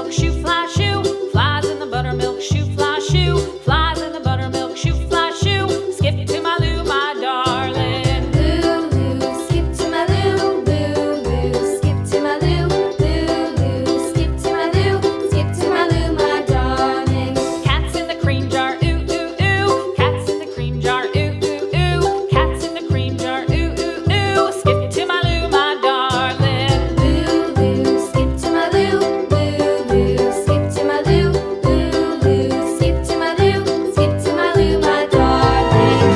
buttermilk shoe, fly shoe. Flies in the buttermilk shoe, fly shoe. Flies in the buttermilk shoe, fly shoe. Skip to my Lou, my darling. Lou, skip to my Lou, Lou, skip to my Lou, Lou, skip to my Lou, skip to my Lou, my darling. Cats in the cream jar, ooh, ooh, ooh. Cats in the cream jar, ooh, ooh, ooh. Cats in the cream jar, ooh, ooh, ooh. Skip to my Lou, my darling. Lou, skip to my Lou, Lou, skip to my Lou, Lou, skip to my Lou, skip to my Lou, my darling.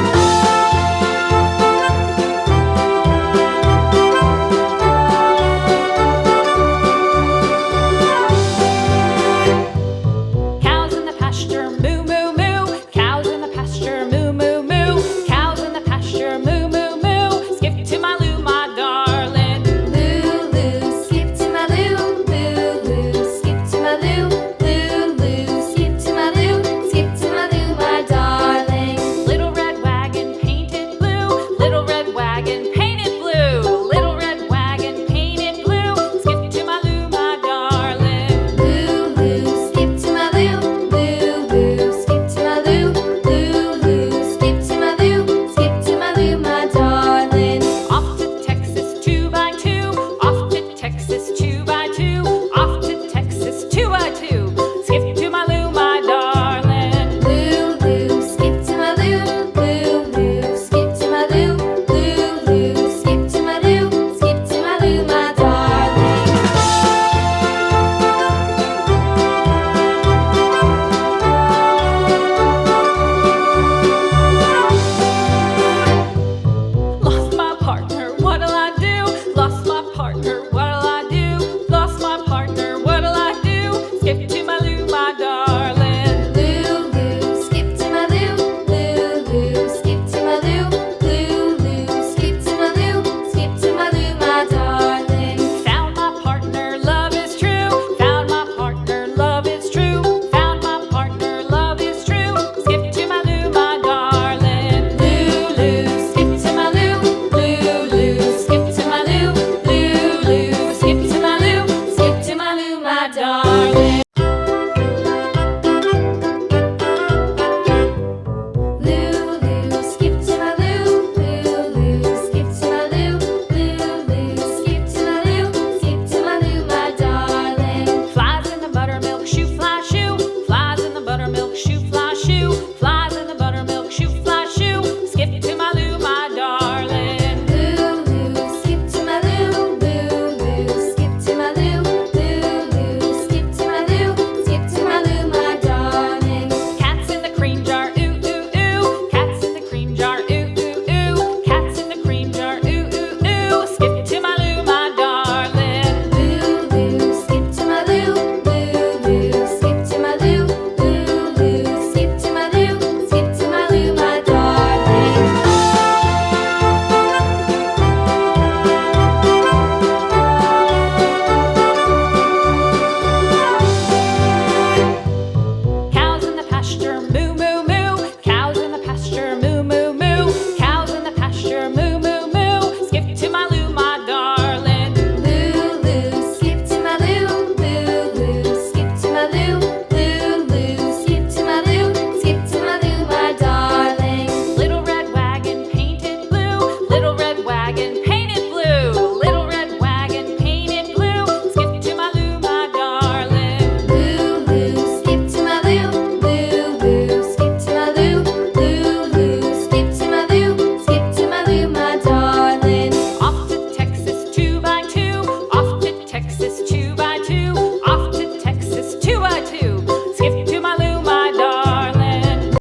Cows in the pasture, moo, moo, moo. Cows in the pasture, moo, moo, moo. Cows in the pasture, moo, moo, moo. Skip to my Lou, my darling. Lou, skip to my Lou, Lou, skip to my Lou, Lou, skip to my Lou, skip to my Lou, my darling. Little red wagon painted blue. Little red wagon painted blue. Little red wagon painted blue. Skip to my Lou, my darling. Lou, skip to my Lou, Lou, skip to my Lou, Lou, skip to my Lou, skip to my Lou, my darling. Off to Texas 2x2. Off to Texas 2x2. Off to Texas 2x2. Skip to my Lou, my darling. Lou, skip to my Lou, Lou, skip to my Lou, Lou, skip to my Lou, skip to my Lou, my darling. Lost my partner, what'll I do? Lost my partner, what'll I do? Lost my partner, what'll I do? Skip to my Lou, my darling. Lou, skip to my Lou, Lou, skip to my Lou, Lou, skip to my Lou, skip to my Lou, my darling. Found my partner, love is true. Found my partner, love is true. Found my partner, love is true. Skip to my Lou, my darling. Lou, skip to my Lou, Lou, skip to my Lou, Lou, skip to my Lou, skip to my Lou, my darling.